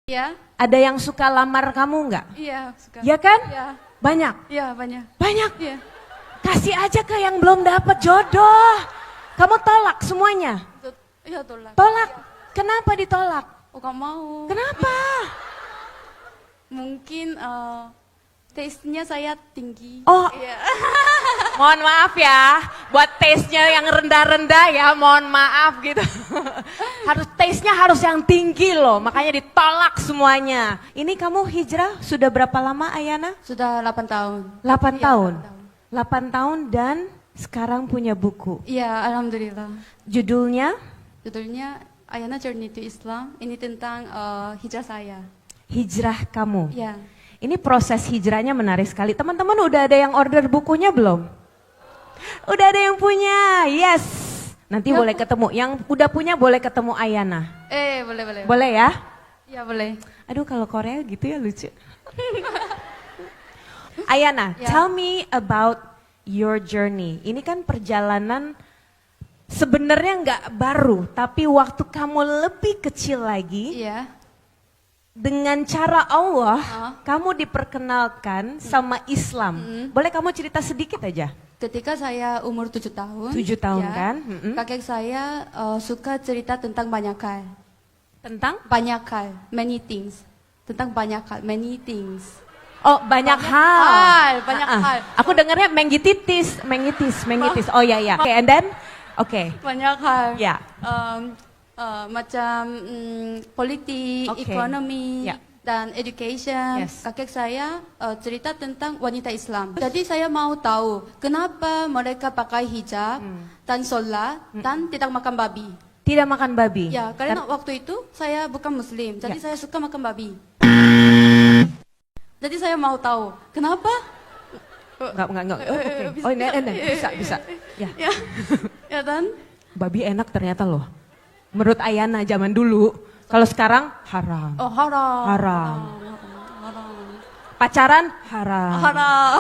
Iya, Ada yang suka lamar kamu nggak? iya suka. Ya kan? Iya, Banyak? iya banyak. Banyak? Iya. Kasih aja ke yang belum dapat jodoh. Kamu tolak semuanya? Iya tolak. Tolak? Kenapa ditolak? Oh gak mau. Kenapa? Mungkin taste-nya saya tinggi. Oh, Iya. mohon maaf ya, buat taste-nya yang rendah-rendah ya, mohon maaf gitu. Taste-nya harus yang tinggi loh, makanya ditolak semuanya. Ini kamu hijrah sudah berapa lama Ayana? Sudah 8 tahun. 8 Iya, tahun. 8 tahun. 8 tahun dan sekarang punya buku. Iya, alhamdulillah. Judulnya Judulnya Ayana Journey to Islam. Ini tentang hijrah saya. Hijrah Kamu. Iya. Ini proses hijrahnya menarik sekali. Teman-teman udah ada yang order bukunya belum? Udah ada yang punya, yes. Nanti Ya. boleh ketemu. Yang udah punya boleh ketemu Ayana. Boleh, boleh. Boleh ya? Iya, boleh. Aduh kalau Korea gitu ya lucu. Ayana, Ya. tell me about your journey. Ini kan perjalanan sebenarnya nggak baru, tapi waktu kamu lebih kecil lagi, Iya. dengan cara Allah, Ah. kamu diperkenalkan sama Islam. Boleh kamu cerita sedikit aja? Ketika saya umur 7 tahun. 7 tahun ya, kan? Kakek saya suka cerita tentang banyak hal. Tentang? Banyak hal, many things. Tentang banyak hal, many things. Oh banyak hal. Banyak Ah, ah. hal. Aku dengarnya mengitis. Oh ya ya. Oke, and then, oke. Banyak hal. Ya. Macam politik, Oke. ekonomi, Ya. dan education. Yes. Kakek saya cerita tentang wanita Islam. Jadi saya mau tahu kenapa mereka pakai hijab dan sholat dan tidak makan babi. Tidak makan babi. Ya, karena waktu itu saya bukan Muslim, jadi saya suka makan babi. Jadi saya mau tahu kenapa? Enggak. Oh, oke. Oh, ini bisa. Ya. Ya, ya dan Babi enak ternyata loh. Menurut Ayana zaman dulu. Kalau sekarang haram. oh haram. Haram. Haram. Pacaran haram. Haram.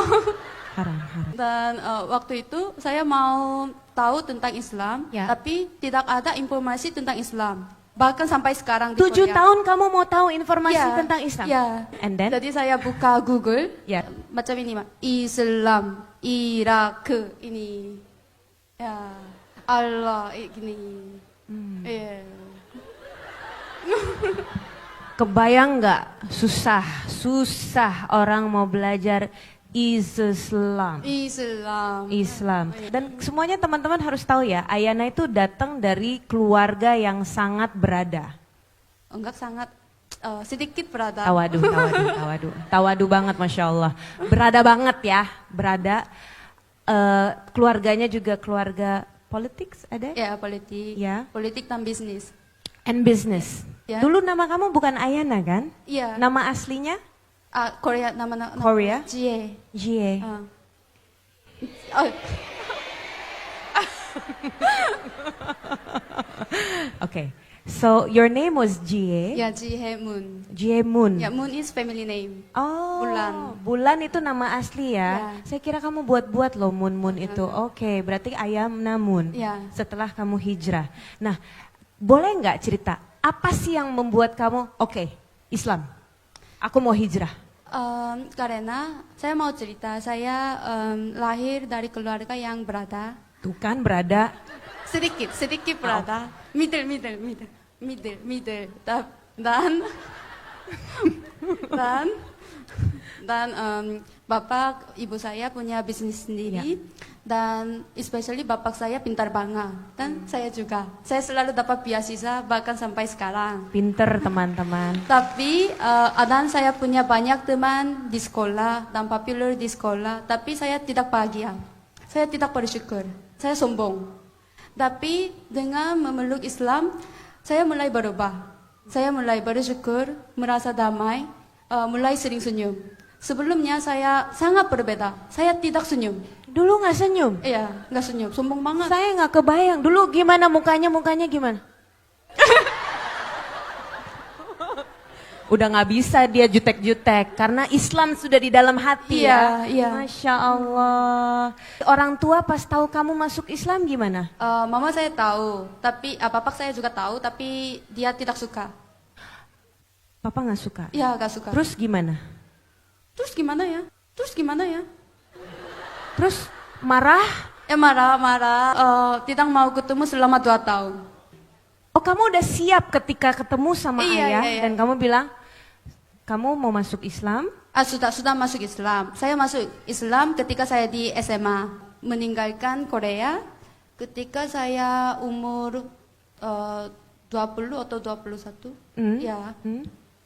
Haram. Dan waktu itu saya mau tahu tentang Islam, Ya. tapi tidak ada informasi tentang Islam. Bahkan sampai sekarang di 7 Korea. tahun kamu mau tahu informasi Ya, tentang Islam? Ya. And then? Jadi saya buka Google, Ya. macam ini, Islam, Irak, ini, ya, Allah, gini. Iya. Kebayang nggak susah orang mau belajar Islam. Islam. Dan semuanya teman-teman harus tahu ya, Ayana itu datang dari keluarga yang sangat berada. Enggak sangat sedikit berada. Tawadu banget Masya Allah. Berada banget ya, berada. Keluarganya juga keluarga politik ada? Ya, politik. Ya. Politik dan bisnis. And business. Ya. Dulu nama kamu bukan Ayana kan? Iya. Nama aslinya? Korea nama Korea? Jie. Jie. Oh, Okay. So your name was Jie. ya Jie Moon. Jie Moon. Ya, Moon is family name. Oh, Bulan. Bulan itu nama asli ya. Ya. Saya kira kamu buat-buat loh Moon itu. Oke, berarti Ayam Namun. Ya. Setelah kamu hijrah. Nah, boleh nggak cerita apa sih yang membuat kamu oke, Islam? Aku mau hijrah. Karena saya mau cerita, saya lahir dari keluarga yang berada. Tuh kan berada. Sedikit berada. Middle. Dan bapak ibu saya punya bisnis sendiri. Dan especially bapak saya pintar banget. Dan saya juga. Saya selalu dapat beasiswa bahkan sampai sekarang. Pinter teman-teman. Tapi dan saya punya banyak teman di sekolah dan popular di sekolah. Tapi saya tidak bahagia. Saya tidak bersyukur. Saya sombong. Tapi dengan memeluk Islam, saya mulai berubah. Saya mulai bersyukur, merasa damai, mulai sering senyum. Sebelumnya saya sangat berbeda. Saya tidak senyum. Dulu nggak senyum? Iya, nggak senyum. Sombong banget. Saya nggak kebayang. Dulu gimana mukanya gimana? Udah nggak bisa dia jutek-jutek karena Islam sudah di dalam hati ya. Iya. Masya Allah. Orang tua pas tahu kamu masuk Islam gimana? Mama saya tahu, tapi papa saya juga tahu, tapi dia tidak suka. Papa nggak suka. Ya, gak suka. Terus gimana? Terus gimana ya? Terus gimana ya? Terus marah? Ya marah. Tidak mau ketemu selama 2 tahun. Oh, kamu udah siap ketika ketemu sama ayah Iya. dan kamu bilang kamu mau masuk Islam? Sudah masuk Islam. Saya masuk Islam ketika saya di SMA. Meninggalkan Korea ketika saya umur 20 atau 21. Ya.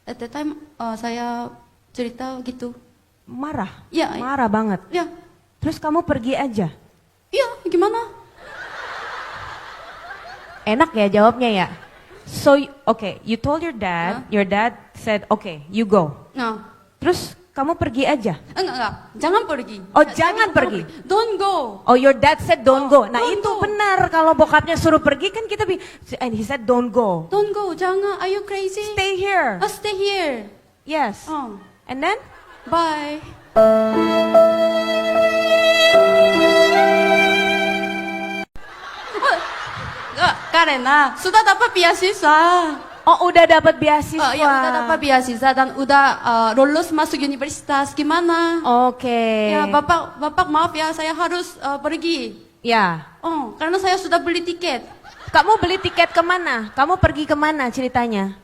At the time saya cerita gitu. Marah? Ya. Marah banget? Ya. Terus kamu pergi aja? Iya, gimana? Enak ya jawabnya ya? So, okay, you told your dad said, okay, you go. Nah, Terus kamu pergi aja? enggak. Jangan pergi. Oh, jangan pergi. Don't go. Oh, your dad said don't go. Nah, don't itu go. benar. Kalau bokapnya suruh pergi kan kita and he said don't go. Don't go. Jangan. Are you crazy? Stay here. Stay here. Yes. Oh. And then? Bye. Karena sudah dapat beasiswa. Oh, udah dapat beasiswa. Ya udah dapat beasiswa dan udah lulus masuk universitas. Gimana? Oke. Ya bapak maaf ya, saya harus pergi. Ya. Oh, karena saya sudah beli tiket. Kamu beli tiket kemana? Kamu pergi kemana ceritanya?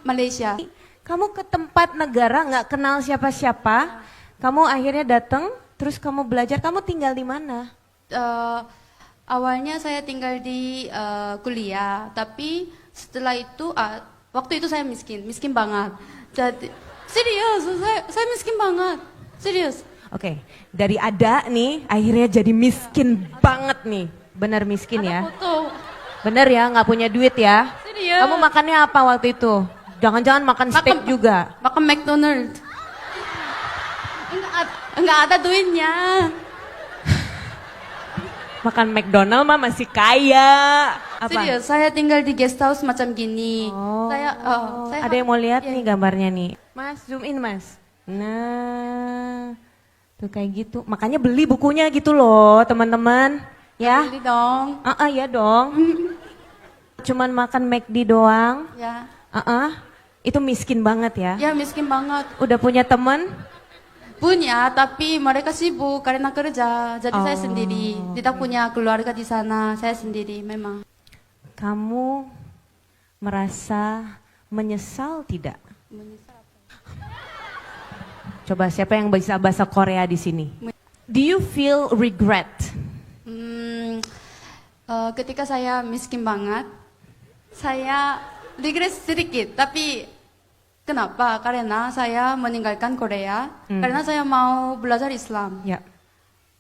Malaysia. Kamu ke tempat negara nggak kenal siapa-siapa. Kamu akhirnya datang, terus kamu belajar. Kamu tinggal di mana? Awalnya saya tinggal di kuliah, tapi setelah itu waktu itu saya miskin banget. Jadi serius, saya miskin banget, serius. Oke, dari ada nih akhirnya jadi miskin banget nih. Benar miskin ya? Ada foto. Bener ya, nggak punya duit ya? Serius. Kamu makannya apa waktu itu? Jangan-jangan makan steak juga? Makan McDonald. Enggak ada duitnya. Makan McDonald mah masih kaya. Apa? Serius, saya tinggal di guest house macam gini. Oh, Saya ada yang mau lihat ya. nih gambarnya nih. Mas, zoom in mas. Nah, tuh kayak gitu. Makanya beli bukunya gitu loh teman-teman. Ya? Beli dong. Ya dong. Cuman makan McD doang. Ya. Itu miskin banget ya. Ya miskin banget. Udah punya temen? Punya, tapi mereka sibuk karena kerja. Jadi saya sendiri. Tidak punya keluarga di sana. Saya sendiri memang. Kamu merasa menyesal tidak? Menyesal apa? Coba siapa yang bisa bahasa Korea di sini? Do you feel regret? Ketika saya miskin banget, saya regret sedikit. Tapi kenapa? Karena saya meninggalkan Korea. Karena saya mau belajar Islam. Ya.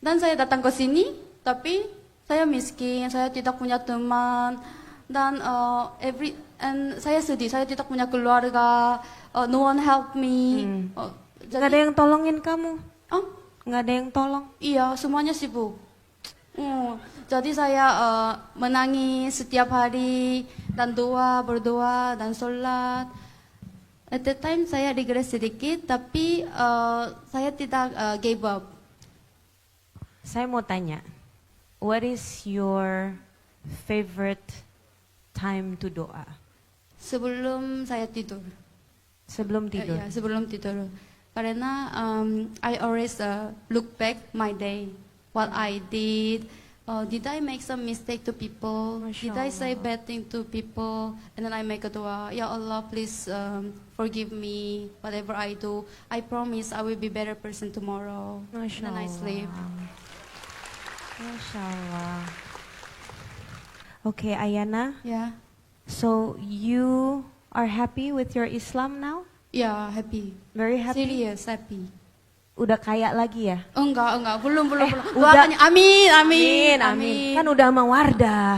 Dan saya datang ke sini, tapi saya miskin, saya tidak punya teman, dan saya sedih, saya tidak punya keluarga, no one help me. Gak ada yang tolongin kamu? Oh, Gak ada yang tolong? iya, semuanya sibuk. Jadi saya menangis setiap hari, dan berdoa, dan sholat. At the time saya regret sedikit, tapi saya tidak give up. Saya mau tanya, what is your favorite time to doa? Sebelum saya tidur. Sebelum tidur? Ya, sebelum tidur. Karena I always look back my day, what I did. Did I make some mistake to people? Did I say bad thing to people? And then I make a dua. Ya Allah, please forgive me whatever I do. I promise I will be better person tomorrow. Masya And then I sleep. Masya Allah. Okay, Ayana. Ya, So you are happy with your Islam now? ya happy. Very happy? Serious happy. Udah kaya lagi ya? Enggak, belum. udah. Doakannya, amin. Kan udah sama Wardah.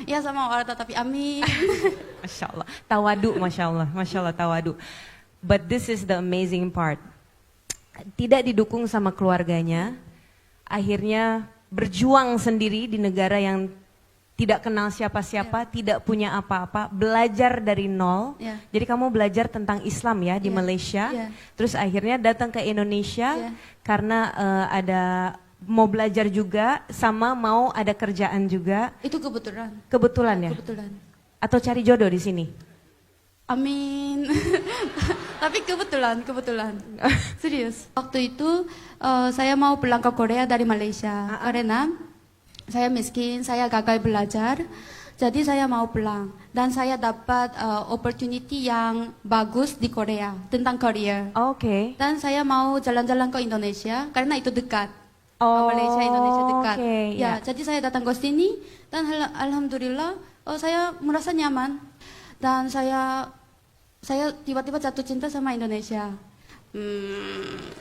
Ya sama orang tapi amin. Masya Allah, tawadu, Masya Allah tawadu. But this is the amazing part. Tidak didukung sama keluarganya, akhirnya berjuang sendiri di negara yang tidak kenal siapa-siapa, tidak punya apa-apa, belajar dari nol. Ya. Jadi kamu belajar tentang Islam ya di Ya. Malaysia, Ya. terus akhirnya datang ke Indonesia Ya. karena ada mau belajar juga, sama mau ada kerjaan juga. Itu kebetulan. Kebetulan ya? Kebetulan. Atau cari jodoh di sini? Amin. Tapi kebetulan. Serius. Waktu itu saya mau pulang ke Korea dari Malaysia. Karena saya miskin, saya gagal belajar. Jadi saya mau pulang. Dan saya dapat opportunity yang bagus di Korea tentang career. Oke. Dan saya mau jalan-jalan ke Indonesia karena itu dekat. Oh, Malaysia, Indonesia dekat. oke, Ya, ya. jadi saya datang ke sini dan alhamdulillah saya merasa nyaman dan saya tiba-tiba jatuh cinta sama Indonesia.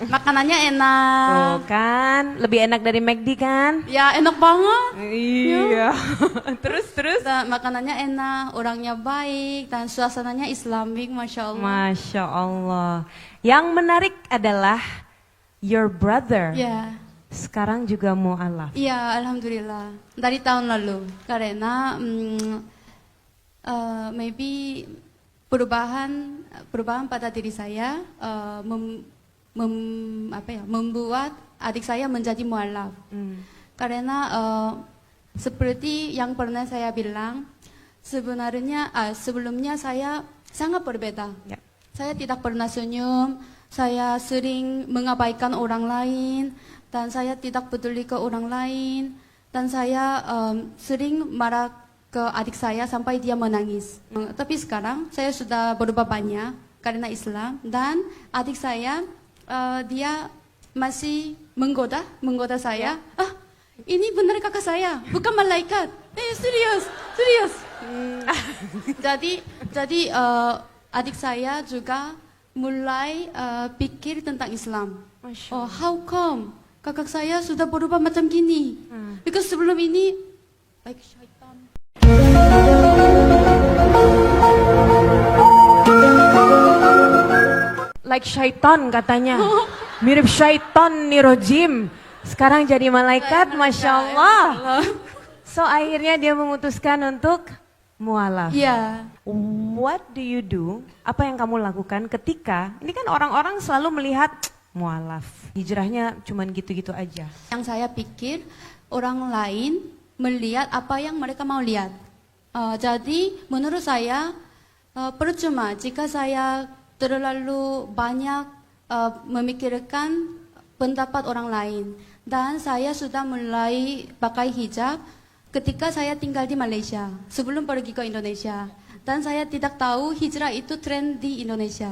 Makanannya enak. Tuh kan, lebih enak dari McD kan? Ya, enak banget. Iya. terus? Dan makanannya enak, orangnya baik dan suasananya Islamik, masya Allah. Masya Allah. Yang menarik adalah your brother. Ya. Sekarang juga mu'alaf. Iya, alhamdulillah. Dari tahun lalu. Karena maybe perubahan pada diri saya membuat adik saya menjadi mu'alaf. Karena seperti yang pernah saya bilang, sebenarnya sebelumnya saya sangat berbeda. Ya. Saya tidak pernah senyum, saya sering mengabaikan orang lain, dan saya tidak peduli ke orang lain, dan saya sering marah ke adik saya sampai dia menangis. Tapi sekarang saya sudah berubah banyak karena Islam, dan adik saya dia masih menggoda saya. Ini benar kakak saya, bukan malaikat. Serius. Jadi adik saya juga mulai pikir tentang Islam. Masya Oh, how come kakak saya sudah berubah macam gini? Because sebelum ini like syaitan. Like syaitan katanya. Mirip syaitan nih rojim. Sekarang jadi malaikat, Masya Allah. So akhirnya dia memutuskan untuk mu'alaf. Iya. What do you do? Apa yang kamu lakukan ketika, ini kan orang-orang selalu melihat mu'alaf. Hijrahnya cuman gitu-gitu aja. Yang saya pikir orang lain melihat apa yang mereka mau lihat. Jadi menurut saya percuma jika saya terlalu banyak memikirkan pendapat orang lain. Dan saya sudah mulai pakai hijab ketika saya tinggal di Malaysia, sebelum pergi ke Indonesia. Dan saya tidak tahu hijrah itu tren di Indonesia.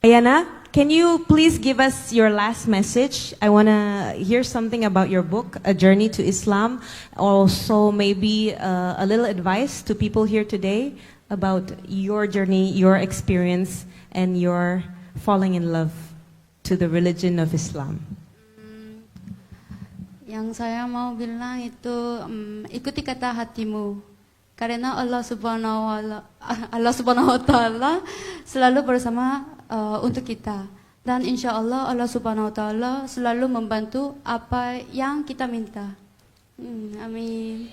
Ayana, can you please give us your last message? I want to hear something about your book, A Journey to Islam. Also maybe a little advice to people here today about your journey, your experience, and your falling in love to the religion of Islam. Yang saya mau bilang itu ikuti kata hatimu. Karena Allah Subhanahu wa taala selalu bersama untuk kita. Dan insya Allah Allah Subhanahu wa taala selalu membantu apa yang kita minta. Amin.